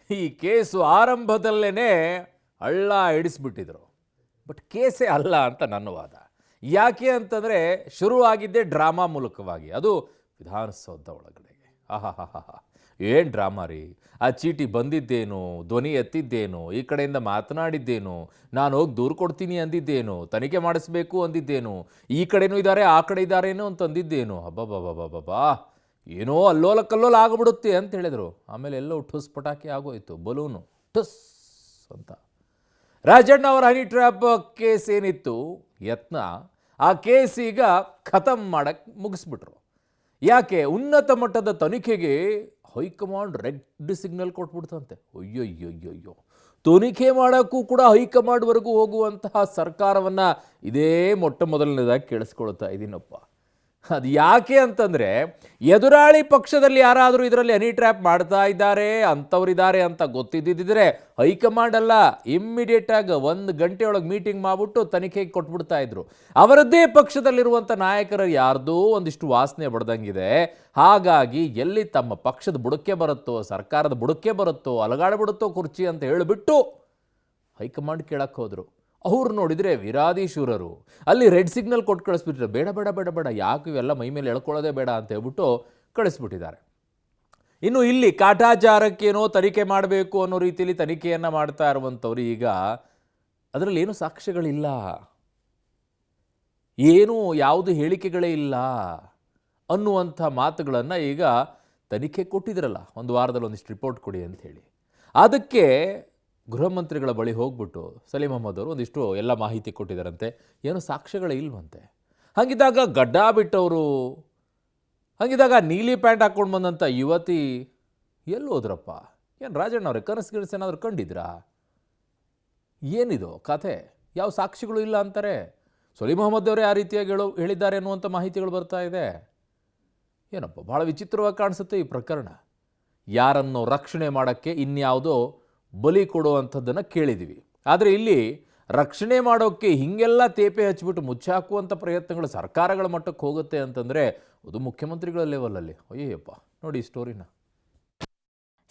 ಈ ಕೇಸು ಆರಂಭದಲ್ಲೇ ಹಳ್ಳ ಹಿಡಿಸ್ಬಿಟ್ಟಿದ್ರು. ಬಟ್ ಕೇಸೇ ಅಲ್ಲ ಅಂತ ನನ್ನ ವಾದ. ಯಾಕೆ ಅಂತಂದರೆ ಶುರುವಾಗಿದ್ದೇ ಡ್ರಾಮಾ ಮೂಲಕವಾಗಿ, ಅದು ವಿಧಾನಸೌಧ ಒಳಗಡೆಗೆ. ಆಹಾಹಾಹಾ, ಏನು ಡ್ರಾಮಾ ರೀ! ಆ ಚೀಟಿ ಬಂದಿದ್ದೇನು, ಧ್ವನಿ ಎತ್ತಿದ್ದೇನು, ಈ ಕಡೆಯಿಂದ ಮಾತನಾಡಿದ್ದೇನು, ನಾನು ಹೋಗಿ ದೂರು ಕೊಡ್ತೀನಿ ಅಂದಿದ್ದೇನು, ತನಿಖೆ ಮಾಡಿಸ್ಬೇಕು ಅಂದಿದ್ದೇನು, ಈ ಕಡೆನೂ ಇದ್ದಾರೆ ಆ ಕಡೆ ಇದ್ದಾರೇನೋ ಅಂತಂದಿದ್ದೇನು. ಹಬ್ಬಬ್ಬಬ್ಬಬ್ಬಬ್ಬಾ, ಏನೋ ಅಲ್ಲೋಲ ಕಲ್ಲೋಲ ಆಗಿಬಿಡುತ್ತೆ ಅಂತ ಹೇಳಿದರು. ಆಮೇಲೆ ಎಲ್ಲೋ ಠುಸ್ ಪಟಾಕಿ ಆಗೋಯ್ತು, ಬಲೂನು ಠುಸ್ ಅಂತ. ರಾಜಣ್ಣ ಅವರ ಹನಿ ಟ್ರ್ಯಾಪ್ ಕೇಸ್ ಏನಿತ್ತು ಯತ್ನ, ಆ ಕೇಸ್ ಈಗ ಖತಮ್ ಮಾಡಕ್ಕೆ ಮುಗಿಸ್ಬಿಟ್ರು. ಯಾಕೆ? ಉನ್ನತ ಮಟ್ಟದ ತನಿಖೆಗೆ ಹೈಕಮಾಂಡ್ ರೆಡ್ ಸಿಗ್ನಲ್ ಕೊಟ್ಬಿಡ್ತಂತೆ. ಅಯ್ಯಯ್ಯಯ್ಯಯ್ಯೋ, ತನಿಖೆ ಮಾಡೋಕ್ಕೂ ಕೂಡ ಹೈಕಮಾಂಡ್ವರೆಗೂ ಹೋಗುವಂತಹ ಸರ್ಕಾರವನ್ನು ಇದೇ ಮೊಟ್ಟ ಮೊದಲನೇದಾಗಿ ಕೇಳಿಸ್ಕೊಳ್ತಾ ಇದ್ದೀನಪ್ಪ. ಅದು ಯಾಕೆ ಅಂತಂದರೆ, ಎದುರಾಳಿ ಪಕ್ಷದಲ್ಲಿ ಯಾರಾದರೂ ಇದರಲ್ಲಿ ಹನಿ ಟ್ರ್ಯಾಪ್ ಮಾಡ್ತಾ ಇದ್ದಾರೆ, ಅಂಥವ್ರಿದ್ದಾರೆ ಅಂತ ಗೊತ್ತಿದ್ದಿದ್ದರೆ ಹೈಕಮಾಂಡ್ ಅಲ್ಲ, ಇಮ್ಮಿಡಿಯೇಟಾಗಿ 1 ಗಂಟೆಯೊಳಗೆ ಮೀಟಿಂಗ್ ಮಾಡಿಬಿಟ್ಟು ತನಿಖೆಗೆ ಕೊಟ್ಬಿಡ್ತಾ ಇದ್ರು. ಅವರದ್ದೇ ಪಕ್ಷದಲ್ಲಿರುವಂಥ ನಾಯಕರ ಯಾರ್ದೋ ಒಂದಿಷ್ಟು ವಾಸನೆ ಬಡ್ದಂಗಿದೆ. ಹಾಗಾಗಿ ಎಲ್ಲಿ ತಮ್ಮ ಪಕ್ಷದ ಬುಡಕ್ಕೆ ಬರುತ್ತೋ, ಸರ್ಕಾರದ ಬುಡಕ್ಕೆ ಬರುತ್ತೋ, ಅಲಗಾಡ್ಬಿಡುತ್ತೋ ಕುರ್ಚಿ ಅಂತ ಹೇಳಿಬಿಟ್ಟು ಹೈಕಮಾಂಡ್ ಕೇಳಕ್ಕೆ ಹೋದರು. ಅವ್ರು ನೋಡಿದರೆ ವಿರಾದಿಶೂರರು, ಅಲ್ಲಿ ರೆಡ್ ಸಿಗ್ನಲ್ ಕೊಟ್ಟು ಕಳಿಸ್ಬಿಟ್ರೆ, ಬೇಡ ಬೇಡ ಬೇಡ ಬೇಡ, ಯಾಕೆ ಇವೆಲ್ಲ ಮೈ ಮೇಲೆ ಎಳ್ಕೊಳ್ಳೋದೇ ಬೇಡ ಅಂತ ಹೇಳ್ಬಿಟ್ಟು ಕಳಿಸ್ಬಿಟ್ಟಿದ್ದಾರೆ. ಇನ್ನು ಇಲ್ಲಿ ಕಾಟಾಚಾರಕ್ಕೇನೋ ತನಿಖೆ ಮಾಡಬೇಕು ಅನ್ನೋ ರೀತಿಯಲ್ಲಿ ತನಿಖೆಯನ್ನು ಮಾಡ್ತಾ ಇರುವಂಥವ್ರು ಈಗ ಅದರಲ್ಲಿ ಏನು ಸಾಕ್ಷ್ಯಗಳಿಲ್ಲ, ಏನೂ ಯಾವುದು ಹೇಳಿಕೆಗಳೇ ಇಲ್ಲ ಅನ್ನುವಂಥ ಮಾತುಗಳನ್ನು ಈಗ ತನಿಖೆ ಕೊಟ್ಟಿದ್ರಲ್ಲ, ಒಂದು ವಾರದಲ್ಲಿ ಒಂದಿಷ್ಟು ರಿಪೋರ್ಟ್ ಕೊಡಿ ಅಂತ ಹೇಳಿ. ಅದಕ್ಕೆ ಗೃಹ ಮಂತ್ರಿಗಳ ಬಳಿ ಹೋಗ್ಬಿಟ್ಟು ಸಲೀಂ ಅಹ್ಮದ್ ಅವರು ಒಂದಿಷ್ಟು ಎಲ್ಲ ಮಾಹಿತಿ ಕೊಟ್ಟಿದ್ದಾರಂತೆ. ಏನು ಸಾಕ್ಷ್ಯಗಳೇ ಇಲ್ವಂತೆ. ಹಾಗಿದ್ದಾಗ ಗಡ್ಡ ಬಿಟ್ಟವರು, ಹಾಗಿದ್ದಾಗ ನೀಲಿ ಪ್ಯಾಂಟ್ ಹಾಕ್ಕೊಂಡು ಬಂದಂಥ ಯುವತಿ ಎಲ್ಲಿ ಹೋದ್ರಪ್ಪ? ಏನು ರಾಜಣ್ಣ ಅವರೇ ಕನಸು ಏನಾದರೂ ಕಂಡಿದ್ರಾ? ಏನಿದು ಕಥೆ? ಯಾವ ಸಾಕ್ಷಿಗಳು ಇಲ್ಲ ಅಂತಾರೆ. ಸಲೀಂ ಅಹ್ಮದ್ ಅವರೇ ಆ ರೀತಿಯಾಗಿ ಹೇಳಿದ್ದಾರೆ ಅನ್ನುವಂಥ ಮಾಹಿತಿಗಳು ಬರ್ತಾ ಇದೆ. ಏನಪ್ಪ, ಭಾಳ ವಿಚಿತ್ರವಾಗಿ ಕಾಣಿಸುತ್ತೆ ಈ ಪ್ರಕರಣ. ಯಾರನ್ನು ರಕ್ಷಣೆ ಮಾಡೋಕ್ಕೆ ಇನ್ಯಾವುದೋ ಬಲಿ ಕೊಡುವಂಥದ್ದನ್ನು ಕೇಳಿದ್ದೀವಿ. ಆದರೆ ಇಲ್ಲಿ ರಕ್ಷಣೆ ಮಾಡೋಕ್ಕೆ ಹೀಗೆಲ್ಲ ತೇಪೆ ಹಚ್ಚಿಬಿಟ್ಟು ಮುಚ್ಚಾಕುವಂಥ ಪ್ರಯತ್ನಗಳು ಸರ್ಕಾರಗಳ ಮಟ್ಟಕ್ಕೆ ಹೋಗುತ್ತೆ ಅಂತಂದರೆ ಅದು ಮುಖ್ಯಮಂತ್ರಿಗಳ ಲೆವೆಲಲ್ಲಿ. ಅಯ್ಯಪ್ಪ, ನೋಡಿ ಈ ಸ್ಟೋರಿನ.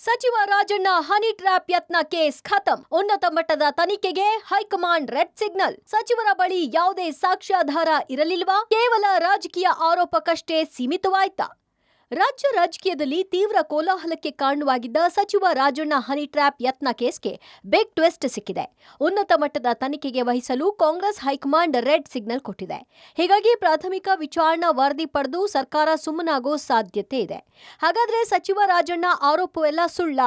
ಸಚಿವ ರಾಜಣ್ಣ ಹನಿ ಟ್ರ್ಯಾಪ್ ಯತ್ನ ಕೇಸ್ ಖತಮ್. ಉನ್ನತ ಮಟ್ಟದ ತನಿಖೆಗೆ ಹೈಕಮಾಂಡ್ ರೆಡ್ ಸಿಗ್ನಲ್. ಸಚಿವರ ಬಳಿ ಯಾವುದೇ ಸಾಕ್ಷ್ಯಾಧಾರ ಇರಲಿಲ್ವಾ? ಕೇವಲ ರಾಜಕೀಯ ಆರೋಪಕ್ಕಷ್ಟೇ ಸೀಮಿತವಾಯ್ತಾ? ರಾಜ್ಯ ರಾಜಕೀಯದಲ್ಲಿ ತೀವ್ರ ಕೋಲಾಹಲಕ್ಕೆ ಕಾರಣವಾಗಿದ್ದ ಸಚಿವ ರಾಜಣ್ಣ ಹನಿ ಟ್ರ್ಯಾಪ್ ಯತ್ನ ಕೇಸ್ಗೆ ಬಿಗ್ ಟ್ವಿಸ್ಟ್ ಸಿಕ್ಕಿದೆ. ಉನ್ನತ ಮಟ್ಟದ ತನಿಖೆಗೆ ವಹಿಸಲು ಕಾಂಗ್ರೆಸ್ ಹೈಕಮಾಂಡ್ ರೆಡ್ ಸಿಗ್ನಲ್ ಕೊಟ್ಟಿದೆ. ಹೀಗಾಗಿ ಪ್ರಾಥಮಿಕ ವಿಚಾರಣಾ ವರದಿ ಪಡೆದು ಸರ್ಕಾರ ಸುಮ್ಮನಾಗೋ ಸಾಧ್ಯತೆ ಇದೆ. ಹಾಗಾದ್ರೆ ಸಚಿವ ರಾಜಣ್ಣ ಆರೋಪವೆಲ್ಲ ಸುಳ್ಳ?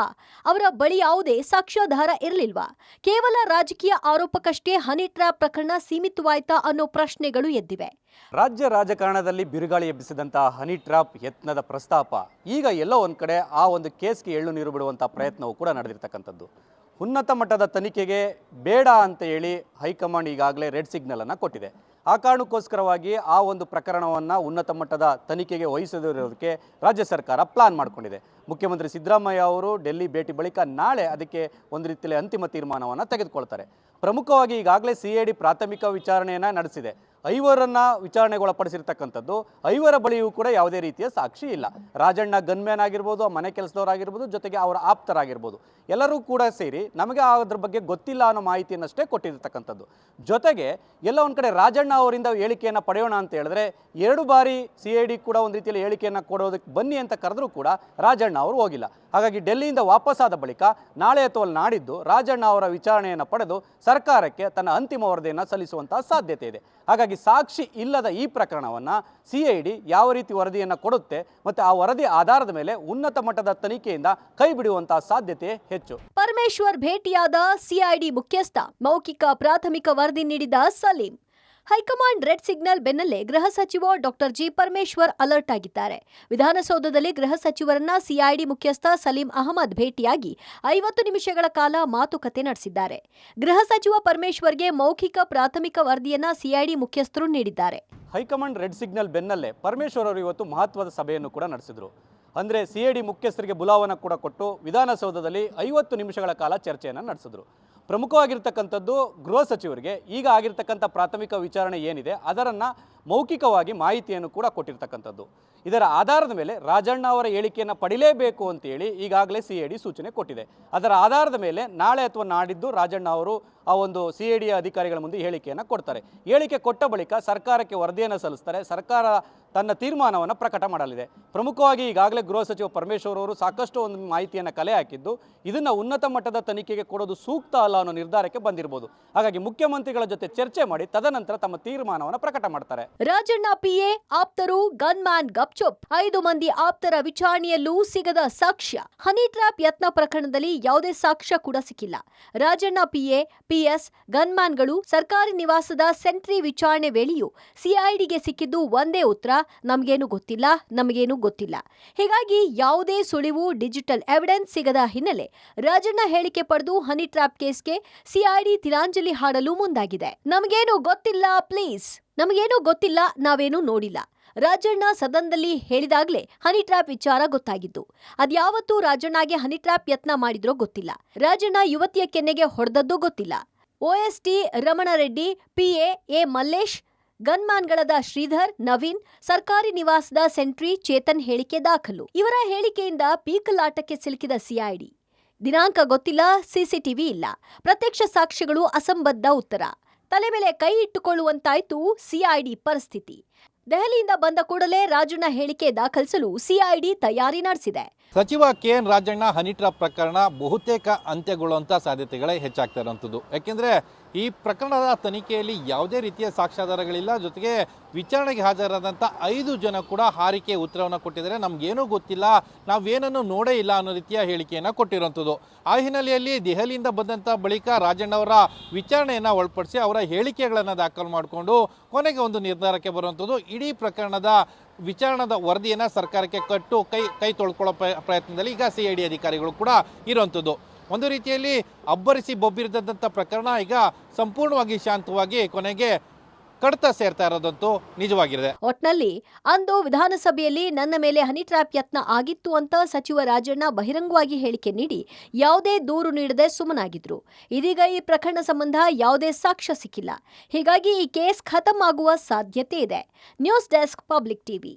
ಅವರ ಬಳಿ ಯಾವುದೇ ಸಾಕ್ಷ್ಯಾಧಾರ ಇರಲಿಲ್ವಾ? ಕೇವಲ ರಾಜಕೀಯ ಆರೋಪಕ್ಕಷ್ಟೇ ಹನಿ ಟ್ರ್ಯಾಪ್ ಪ್ರಕರಣ ಸೀಮಿತವಾಯ್ತಾ ಅನ್ನೋ ಪ್ರಶ್ನೆಗಳು ಎದ್ದಿವೆ. ರಾಜ್ಯ ರಾಜಕಾರಣದಲ್ಲಿ ಬಿರುಗಾಳಿ ಎಬ್ಬಿಸಿದಂತಹ ಹನಿ ಟ್ರ್ಯಾಪ್ ಯತ್ನದ ಪ್ರಸ್ತಾಪ ಈಗ ಎಲ್ಲೋ ಒಂದು ಕಡೆ ಆ ಒಂದು ಕೇಸ್ಗೆ ಎಳ್ಳು ನೀರು ಬಿಡುವಂಥ ಪ್ರಯತ್ನವೂ ಕೂಡ ನಡೆದಿರ್ತಕ್ಕಂಥದ್ದು. ಉನ್ನತ ಮಟ್ಟದ ತನಿಖೆಗೆ ಬೇಡ ಅಂತ ಹೇಳಿ ಹೈಕಮಾಂಡ್ ಈಗಾಗಲೇ ರೆಡ್ ಸಿಗ್ನಲನ್ನು ಕೊಟ್ಟಿದೆ. ಆ ಕಾರಣಕ್ಕೋಸ್ಕರವಾಗಿ ಆ ಒಂದು ಪ್ರಕರಣವನ್ನು ಉನ್ನತ ಮಟ್ಟದ ತನಿಖೆಗೆ ವಹಿಸದಿರೋದಕ್ಕೆ ರಾಜ್ಯ ಸರ್ಕಾರ ಪ್ಲಾನ್ ಮಾಡಿಕೊಂಡಿದೆ. ಮುಖ್ಯಮಂತ್ರಿ ಸಿದ್ದರಾಮಯ್ಯ ಅವರು ಡೆಲ್ಲಿ ಭೇಟಿ ಬಳಿಕ ನಾಳೆ ಅದಕ್ಕೆ ಒಂದು ರೀತಿಯಲ್ಲಿ ಅಂತಿಮ ತೀರ್ಮಾನವನ್ನು ತೆಗೆದುಕೊಳ್ತಾರೆ. ಪ್ರಮುಖವಾಗಿ ಈಗಾಗಲೇ CID ಪ್ರಾಥಮಿಕ ವಿಚಾರಣೆಯನ್ನು ನಡೆಸಿದೆ. 5 ವಿಚಾರಣೆಗೊಳಪಡಿಸಿರ್ತಕ್ಕಂಥದ್ದು. 5 ಬಳಿಯೂ ಕೂಡ ಯಾವುದೇ ರೀತಿಯ ಸಾಕ್ಷಿ ಇಲ್ಲ. ರಾಜಣ್ಣ ಗನ್ಮ್ಯಾನ್ ಆಗಿರ್ಬೋದು, ಮನೆ ಕೆಲಸದವರಾಗಿರ್ಬೋದು, ಜೊತೆಗೆ ಅವರ ಆಪ್ತರಾಗಿರ್ಬೋದು, ಎಲ್ಲರೂ ಕೂಡ ಸೇರಿ ನಮಗೆ ಅದ್ರ ಬಗ್ಗೆ ಗೊತ್ತಿಲ್ಲ ಅನ್ನೋ ಮಾಹಿತಿಯನ್ನಷ್ಟೇ ಕೊಟ್ಟಿರ್ತಕ್ಕಂಥದ್ದು. ಜೊತೆಗೆ ಎಲ್ಲ ಒಂದು ಕಡೆ ರಾಜಣ್ಣ ಅವರಿಂದ ಹೇಳಿಕೆಯನ್ನು ಪಡೆಯೋಣ ಅಂತ ಹೇಳಿದ್ರೆ 2 ಬಾರಿ CID ಕೂಡ ಒಂದು ರೀತಿಯಲ್ಲಿ ಹೇಳಿಕೆಯನ್ನು ಕೊಡೋದಕ್ಕೆ ಬನ್ನಿ ಅಂತ ಕರೆದ್ರೂ ಕೂಡ ರಾಜಣ್ಣ ಅವರು ಹೋಗಿಲ್ಲ. ಹಾಗಾಗಿ ಡೆಲ್ಲಿಯಿಂದ ವಾಪಸ್ಸಾದ ಬಳಿಕ ನಾಳೆ ಅಥವಾ ನಾಡಿದ್ದು ರಾಜಣ್ಣ ಅವರ ವಿಚಾರಣೆಯನ್ನು ಪಡೆದು ಸರ್ಕಾರಕ್ಕೆ ತನ್ನ ಅಂತಿಮ ವರದಿಯನ್ನು ಸಲ್ಲಿಸುವಂತಹ ಸಾಧ್ಯತೆ ಇದೆ. ಹಾಗಾಗಿ ಸಾಕ್ಷಿ ಇಲ್ಲದ ಈ ಪ್ರಕರಣವನ್ನು CID ಯಾವ ರೀತಿ ವರದಿಯನ್ನು ಕೊಡುತ್ತೆ ಮತ್ತು ಆ ವರದಿ ಆಧಾರದ ಮೇಲೆ ಉನ್ನತ ಮಟ್ಟದ ತನಿಖೆಯಿಂದ ಕೈ ಬಿಡುವಂತಹ ಸಾಧ್ಯತೆ ಹೆಚ್ಚು. ಪರಮೇಶ್ವರ್ ಭೇಟಿಯಾದ CID ಮುಖ್ಯಸ್ಥ, ಮೌಖಿಕ ಪ್ರಾಥಮಿಕ ವರದಿ ನೀಡಿದ ಸಲೀಂ. ಹೈಕಮಾಂಡ್ ರೆಡ್ ಸಿಗ್ನಲ್ ಬೆನ್ನಲ್ಲೇ ಗೃಹ ಸಚಿವ ಡಾಕ್ಟರ್ ಜಿ ಪರಮೇಶ್ವರ್ ಅಲರ್ಟ್ ಆಗಿದ್ದಾರೆ. ವಿಧಾನಸೌಧದಲ್ಲಿ ಗೃಹ ಸಚಿವರನ್ನ CID ಮುಖ್ಯಸ್ಥ ಸಲೀಂ ಅಹಮದ್ ಭೇಟಿಯಾಗಿ 50 ನಿಮಿಷಗಳ ಕಾಲ ಮಾತುಕತೆ ನಡೆಸಿದ್ದಾರೆ. ಗೃಹ ಸಚಿವ ಪರಮೇಶ್ವರ್ಗೆ ಮೌಖಿಕ ಪ್ರಾಥಮಿಕ ವರದಿಯನ್ನ CID ಮುಖ್ಯಸ್ಥರು ನೀಡಿದ್ದಾರೆ. ಹೈಕಮಾಂಡ್ ರೆಡ್ ಸಿಗ್ನಲ್ ಬೆನ್ನಲ್ಲೇ ಪರಮೇಶ್ವರ್ ಅವರು ಇವತ್ತು ಮಹತ್ವದ ಸಭೆಯನ್ನು ಕೂಡ ನಡೆಸಿದರು. ಅಂದರೆ CID ಮುಖ್ಯಸ್ಥರಿಗೆ ಬುಲಾವನ್ನ ಕೂಡ ಕೊಟ್ಟು ವಿಧಾನಸೌಧದಲ್ಲಿ 50 ನಿಮಿಷಗಳ ಕಾಲ ಚರ್ಚೆಯನ್ನು ನಡೆಸಿದ್ರು. ಪ್ರಮುಖವಾಗಿರ್ತಕ್ಕಂಥದ್ದು ಗೃಹ ಸಚಿವರಿಗೆ ಈಗ ಆಗಿರ್ತಕ್ಕಂಥ ಪ್ರಾಥಮಿಕ ವಿಚಾರಣೆ ಏನಿದೆ ಅದರನ್ನು ಮೌಖಿಕವಾಗಿ ಮಾಹಿತಿಯನ್ನು ಕೂಡ ಕೊಟ್ಟಿರ್ತಕ್ಕಂಥದ್ದು. ಇದರ ಆಧಾರದ ಮೇಲೆ ರಾಜಣ್ಣ ಅವರ ಹೇಳಿಕೆಯನ್ನು ಪಡಿಲೇಬೇಕು ಅಂತೇಳಿ ಈಗಾಗಲೇ CID ಸೂಚನೆ ಕೊಟ್ಟಿದೆ. ಅದರ ಆಧಾರದ ಮೇಲೆ ನಾಳೆ ಅಥವಾ ನಾಡಿದ್ದು ರಾಜಣ್ಣ ಅವರು ಆ ಒಂದು CID ಅಧಿಕಾರಿಗಳ ಮುಂದೆ ಹೇಳಿಕೆಯನ್ನು ಕೊಡ್ತಾರೆ. ಹೇಳಿಕೆ ಕೊಟ್ಟ ಬಳಿಕ ಸರ್ಕಾರಕ್ಕೆ ವರದಿಯನ್ನು ಸಲ್ಲಿಸ್ತಾರೆ. ಸರ್ಕಾರ ತನ್ನ ತೀರ್ಮಾನವನ್ನು ಪ್ರಕಟ ಮಾಡಲಿದೆ. ಪ್ರಮುಖವಾಗಿ ಈಗಾಗಲೇ ಗೃಹ ಸಚಿವ ಪರಮೇಶ್ವರ್ ಅವರು ಸಾಕಷ್ಟು ಒಂದು ಮಾಹಿತಿಯನ್ನು ಕಲೆ ಹಾಕಿದ್ದು ಇದನ್ನು ಉನ್ನತ ಮಟ್ಟದ ತನಿಖೆಗೆ ಕೊಡೋದು ಸೂಕ್ತ ಅಲ್ಲ ಅನ್ನೋ ನಿರ್ಧಾರಕ್ಕೆ ಬಂದಿರಬಹುದು. ಹಾಗಾಗಿ ಮುಖ್ಯಮಂತ್ರಿಗಳ ಜೊತೆ ಚರ್ಚೆ ಮಾಡಿ ತದನಂತರ ತಮ್ಮ ತೀರ್ಮಾನವನ್ನು ಪ್ರಕಟ ಮಾಡ್ತಾರೆ. ರಾಜಣ್ಣ PA ಆಪ್ತರು ಗನ್ಮ್ಯಾನ್ ಗಪ್ಚುಪ್. 5 ಮಂದಿ ಆಪ್ತರ ವಿಚಾರಣೆಯಲ್ಲೂ ಸಿಗದ ಸಾಕ್ಷ್ಯ. ಹನಿ ಟ್ರ್ಯಾಪ್ ಯತ್ನ ಪ್ರಕರಣದಲ್ಲಿ ಯಾವುದೇ ಸಾಕ್ಷ್ಯ ಕೂಡ ಸಿಕ್ಕಿಲ್ಲ. ರಾಜಣ್ಣ PA, PS, ಗನ್ಮ್ಯಾನ್ಗಳು ಸರ್ಕಾರಿ ನಿವಾಸದ ಸೆಂಟ್ರಿ ವಿಚಾರಣೆ ವೇಳೆಯೂ CIDಗೆ ಸಿಕ್ಕಿದ್ದು ಒಂದೇ ಉತ್ತರ, ನಮಗೇನು ಗೊತ್ತಿಲ್ಲ. ಹೀಗಾಗಿ ಯಾವುದೇ ಸುಳಿವು, ಡಿಜಿಟಲ್ ಎವಿಡೆನ್ಸ್ ಸಿಗದ ಹಿನ್ನೆಲೆ ರಾಜಣ್ಣ ಹೇಳಿಕೆ ಪಡೆದು ಹನಿ ಟ್ರ್ಯಾಪ್ ಕೇಸ್ಗೆ CID ತಿಲಾಂಜಲಿ ಹಾಡಲು ಮುಂದಾಗಿದೆ. ನಮಗೇನು ಗೊತ್ತಿಲ್ಲ, ಪ್ಲೀಸ್, ನಮಗೇನು ಗೊತ್ತಿಲ್ಲ, ನಾವೇನು ನೋಡಿಲ್ಲ. ರಾಜಣ್ಣ ಸದನದಲ್ಲಿ ಹೇಳಿದಾಗಲೇ ಹನಿ ಟ್ರ್ಯಾಪ್ ವಿಚಾರ ಗೊತ್ತಾಗಿದ್ದು. ಅದ್ಯಾವತ್ತೂ ರಾಜಣ್ಣಗೆ ಹನಿ ಟ್ರ್ಯಾಪ್ ಯತ್ನ ಮಾಡಿದ್ರೋ ಗೊತ್ತಿಲ್ಲ. ರಾಜಣ್ಣ ಯುವತಿಯ ಕೆನ್ನೆಗೆ ಹೊಡೆದದ್ದು ಗೊತ್ತಿಲ್ಲ. OST Ramana Reddy, PA A Mallesh, ಗನ್ಮ್ಯಾನ್ಗಳಾದ Sridhar, Naveen, ಸರ್ಕಾರಿ ನಿವಾಸದ ಸೆಂಟ್ರಿ ಚೇತನ್ ಹೇಳಿಕೆ ದಾಖಲು. ಇವರ ಹೇಳಿಕೆಯಿಂದ ಪೀಕಲಾಟಕ್ಕೆ ಸಿಲುಕಿದ CID. ದಿನಾಂಕ ಗೊತ್ತಿಲ್ಲ, CCTV ಇಲ್ಲ, ಪ್ರತ್ಯಕ್ಷ ಸಾಕ್ಷಿಗಳು ಅಸಂಬದ್ಧ ಉತ್ತರ. ತಲೆ ಮೇಲೆ ಕೈ ಇಟ್ಟುಕೊಳ್ಳುವಂತಾಯ್ತು CID ಪರಿಸ್ಥಿತಿ. ದೆಹಲಿಯಿಂದ ಬಂದ ಕೂಡಲೇ ರಾಜಣ್ಣ ಹೇಳಿಕೆ ದಾಖಲಿಸಲು CID ತಯಾರಿ ನಡೆಸಿದೆ. ಸಚಿವ KN ರಾಜಣ್ಣ ಹನಿ ಟ್ರ್ಯಾಪ್ ಪ್ರಕರಣ ಬಹುತೇಕ ಅಂತ್ಯಗೊಳ್ಳುವಂಥ ಸಾಧ್ಯತೆಗಳೇ ಹೆಚ್ಚಾಗ್ತಾ ಇರುವಂಥದ್ದು. ಯಾಕೆಂದರೆ ಈ ಪ್ರಕರಣದ ತನಿಖೆಯಲ್ಲಿ ಯಾವುದೇ ರೀತಿಯ ಸಾಕ್ಷ್ಯಾಧಾರಗಳಿಲ್ಲ. ಜೊತೆಗೆ ವಿಚಾರಣೆಗೆ ಹಾಜರಾದಂಥ 5 ಜನ ಕೂಡ ಹಾರಿಕೆ ಉತ್ತರವನ್ನು ಕೊಟ್ಟಿದ್ದಾರೆ. ನಮಗೇನೂ ಗೊತ್ತಿಲ್ಲ, ನಾವೇನನ್ನು ನೋಡೇ ಇಲ್ಲ ಅನ್ನೋ ರೀತಿಯ ಹೇಳಿಕೆಯನ್ನು ಕೊಟ್ಟಿರುವಂಥದ್ದು. ಆ ಹಿನ್ನೆಲೆಯಲ್ಲಿ ದೆಹಲಿಯಿಂದ ಬಂದಂಥ ಬಳಿಕ ರಾಜಣ್ಣವರ ವಿಚಾರಣೆಯನ್ನು ಒಳಪಡಿಸಿ ಅವರ ಹೇಳಿಕೆಗಳನ್ನು ದಾಖಲು ಮಾಡಿಕೊಂಡು ಕೊನೆಗೆ ಒಂದು ನಿರ್ಧಾರಕ್ಕೆ ಬರುವಂಥದ್ದು. ಇಡೀ ಪ್ರಕರಣದ ವಿಚಾರಣದ ವರದಿಯನ್ನು ಸರ್ಕಾರಕ್ಕೆ ಕಟ್ಟು ಕೈ ತೊಳ್ಕೊಳ್ಳೋ ಪ್ರಯತ್ನದಲ್ಲಿ ಈಗ CID ಅಧಿಕಾರಿಗಳು ಕೂಡ ಇರುವಂಥದ್ದು. ಒಂದು ರೀತಿಯಲ್ಲಿ ಅಬ್ಬರಿಸಿ ಬೊಬ್ಬಿರಿದಂಥ ಪ್ರಕರಣ ಈಗ ಸಂಪೂರ್ಣವಾಗಿ ಶಾಂತವಾಗಿ ಕೊನೆಗೆ ಕಡತ ಸೇರ್ತಾ ಇರೋದಂತೂ ನಿಜವಾಗಿದೆ. ಒಟ್ನಲ್ಲಿ ಅಂದು ವಿಧಾನಸಭೆಯಲ್ಲಿ ನನ್ನ ಮೇಲೆ ಹನಿ ಟ್ರ್ಯಾಪ್ ಯತ್ನ ಆಗಿತ್ತು ಅಂತ ಸಚಿವ ರಾಜಣ್ಣ ಬಹಿರಂಗವಾಗಿ ಹೇಳಿಕೆ ನೀಡಿ ಯಾವುದೇ ದೂರು ನೀಡದೆ ಸುಮ್ಮನಾಗಿದ್ರು. ಇದೀಗ ಈ ಪ್ರಕರಣ ಸಂಬಂಧ ಯಾವುದೇ ಸಾಕ್ಷ್ಯ ಸಿಕ್ಕಿಲ್ಲ. ಹೀಗಾಗಿ ಈ ಕೇಸ್ ಖತಮ್ ಆಗುವ ಸಾಧ್ಯತೆ ಇದೆ. News desk, public TV.